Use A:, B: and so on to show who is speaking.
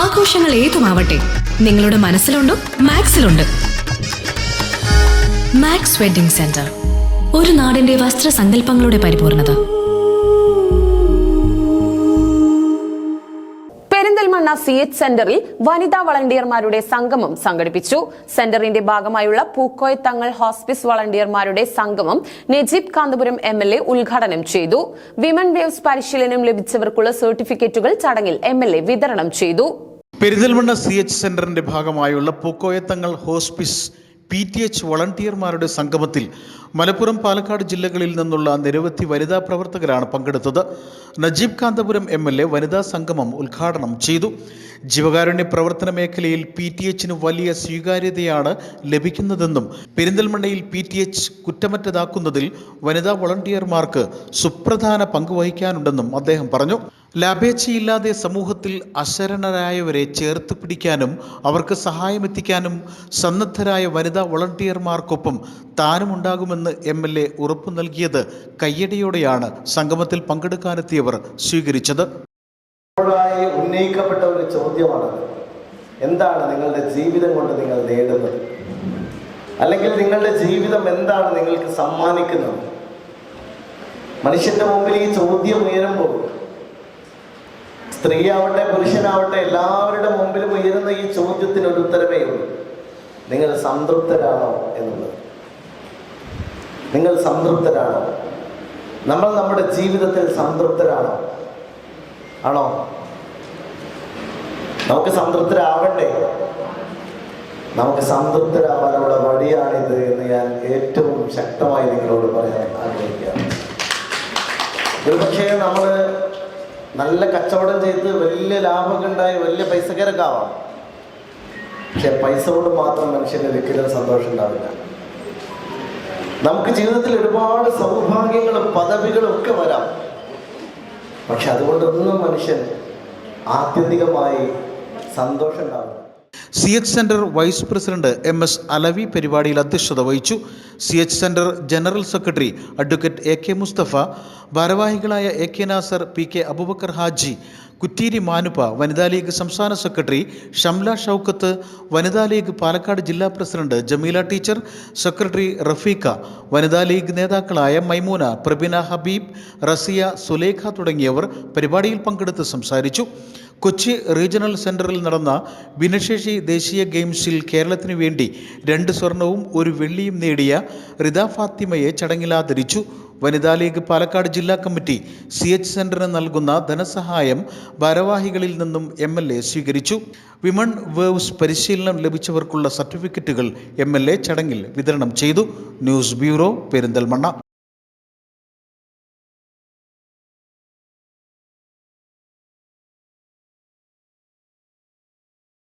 A: ആഘോഷങ്ങൾ ഏതുമാവട്ടെ, നിങ്ങളുടെ മനസ്സിലുണ്ടോ മാക്സിലുണ്ട്. Max wedding centre, ഒരു നാടിന്റെ വസ്ത്രസങ്കല്പങ്ങളുടെ പരിപൂർണത.
B: പെരിന്തൽമണ്ണ CH സെന്ററിൽ വനിതാ വളണ്ടിയർമാരുടെ സംഗമം സംഘടിപ്പിച്ചു. സെന്ററിന്റെ ഭാഗമായുള്ള പൂക്കോയ തങ്ങൾ ഹോസ്പിസ് വളണ്ടിയർമാരുടെ സംഗമം നജീബ് കാന്തപുരം MLA ഉദ്ഘാടനം ചെയ്തു. വിമൻ വേവ്സ് പരിശീലനം ലഭിച്ചവർക്കുള്ള സർട്ടിഫിക്കറ്റുകൾ ചടങ്ങിൽ MLA വിതരണം ചെയ്തു.
C: പെരിന്തൽമണ്ണ CH സെന്ററിന്റെ ഭാഗമായുള്ള പൂക്കോയ തങ്ങൾ ഹോസ്പിസ് PTH വളണ്ടിയർമാരുടെ സംഗമത്തിൽ മലപ്പുറം, പാലക്കാട് ജില്ലകളിൽ നിന്നുള്ള നിരവധി വനിതാ പ്രവർത്തകരാണ് പങ്കെടുത്തത്. നജീബ് കാന്തപുരം MLA വനിതാ സംഗമം ഉദ്ഘാടനം ചെയ്തു. ജീവകാരുണ്യ പ്രവർത്തന മേഖലയിൽ PTHന് വലിയ സ്വീകാര്യതയാണ് ലഭിക്കുന്നതെന്നും പെരിന്തൽമണ്ണയിൽ PTH കുറ്റമറ്റതാക്കുന്നതിൽ വനിതാ വളണ്ടിയർമാർക്ക് സുപ്രധാന പങ്ക് വഹിക്കാനുണ്ടെന്നും അദ്ദേഹം പറഞ്ഞു. ലാഭേച്ഛയില്ലാതെ സമൂഹത്തിൽ അശരണരായവരെ ചേർത്ത് പിടിക്കാനും അവർക്ക് സഹായമെത്തിക്കാനും സന്നദ്ധരായ വനിതാ വളണ്ടിയർമാർക്കൊപ്പം താനും ഉണ്ടാകുമെന്ന് MLA ഉറപ്പു നൽകിയത് കയ്യടിയോടെയാണ് സംഗമത്തിൽ പങ്കെടുക്കാനെത്തിയവർ സ്വീകരിച്ചത്.
D: ഉന്നയിക്കപ്പെട്ട ഒരു ചോദ്യമാണ്, എന്താണ് നിങ്ങളുടെ ജീവിതം കൊണ്ട് നിങ്ങൾ നേടുന്നത്, അല്ലെങ്കിൽ നിങ്ങളുടെ ജീവിതം എന്താണ് നിങ്ങൾക്ക് സമ്മാനിക്കുന്നത്? മനുഷ്യന്റെ മുമ്പിൽ ഈ ചോദ്യം ഉയരുമ്പോൾ, സ്ത്രീയാവട്ടെ പുരുഷനാവട്ടെ എല്ലാവരുടെ മുമ്പിലും ഉയരുന്ന ഈ ചോദ്യത്തിന് ഒരു ഉത്തരമേ ഉള്ളൂ: നിങ്ങൾ സംതൃപ്തരാണോ എന്നുള്ളത്. നിങ്ങൾ സംതൃപ്തരാണോ? നമ്മൾ നമ്മുടെ ജീവിതത്തിൽ സംതൃപ്തരാണോ? ആണോ? നമുക്ക് സംതൃപ്തരാവണ്ടേ? നമുക്ക് സംതൃപ്തരാവാനുള്ള വഴിയാണിത് എന്ന് ഞാൻ ഏറ്റവും ശക്തമായി നിങ്ങളോട് പറയാൻ ആഗ്രഹിക്കുകയാണ്. ഒരുപക്ഷെ നമ്മൾ നല്ല കച്ചവടം ചെയ്ത് വലിയ ലാഭമൊക്കെ ഉണ്ടായി വലിയ പൈസക്കാരൊക്കെ ആവാം. പക്ഷെ പൈസ കൊണ്ട് മാത്രം മനുഷ്യന് ഒരിക്കലും സന്തോഷം ഉണ്ടാവില്ല. നമുക്ക് ജീവിതത്തിൽ ഒരുപാട് സൗഭാഗ്യങ്ങളും പദവികളും ഒക്കെ വരാം. പക്ഷെ അതുകൊണ്ടൊന്നും മനുഷ്യൻ ആത്യന്തികമായി സന്തോഷം ഉണ്ടാവില്ല.
C: CH centre vice president MS Alavi പരിപാടിയിൽ അധ്യക്ഷത വഹിച്ചു. CH centre general secretary advocate AK Mustafa, ഭാരവാഹികളായ AK നാസർ, PK അബൂബക്കർ ഹാജി, കുറ്റീരി മാനുപ്പ, വനിതാ ലീഗ് സംസ്ഥാന സെക്രട്ടറി ഷംല ഷൗക്കത്ത്, വനിതാ ലീഗ് പാലക്കാട് ജില്ലാ president Jameela teacher, secretary Rafeeqa, Vanitha league നേതാക്കളായ മൈമൂന, പ്രബിന ഹബീബ്, റസിയ, സുലേഖ തുടങ്ങിയവർ പരിപാടിയിൽ പങ്കെടുത്ത് സംസാരിച്ചു. കൊച്ചി റീജിയണൽ സെന്ററിൽ നടന്ന ഭിന്നശേഷി ദേശീയ ഗെയിംസിൽ കേരളത്തിനു വേണ്ടി 2 സ്വർണവും 1 വെള്ളിയും നേടിയ റിദ ഫാത്തിമയെ ചടങ്ങിൽ ആദരിച്ചു. വനിതാ ലീഗ് പാലക്കാട് ജില്ലാ കമ്മിറ്റി CH സെന്ററിന് നൽകുന്ന ധനസഹായം ഭാരവാഹികളിൽ നിന്നും MLA സ്വീകരിച്ചു. വിമൺ വേവ്സ് പരിശീലനം ലഭിച്ചവർക്കുള്ള സർട്ടിഫിക്കറ്റുകൾ MLA ചടങ്ങിൽ വിതരണം ചെയ്തു. News bureau, Perinthalmanna.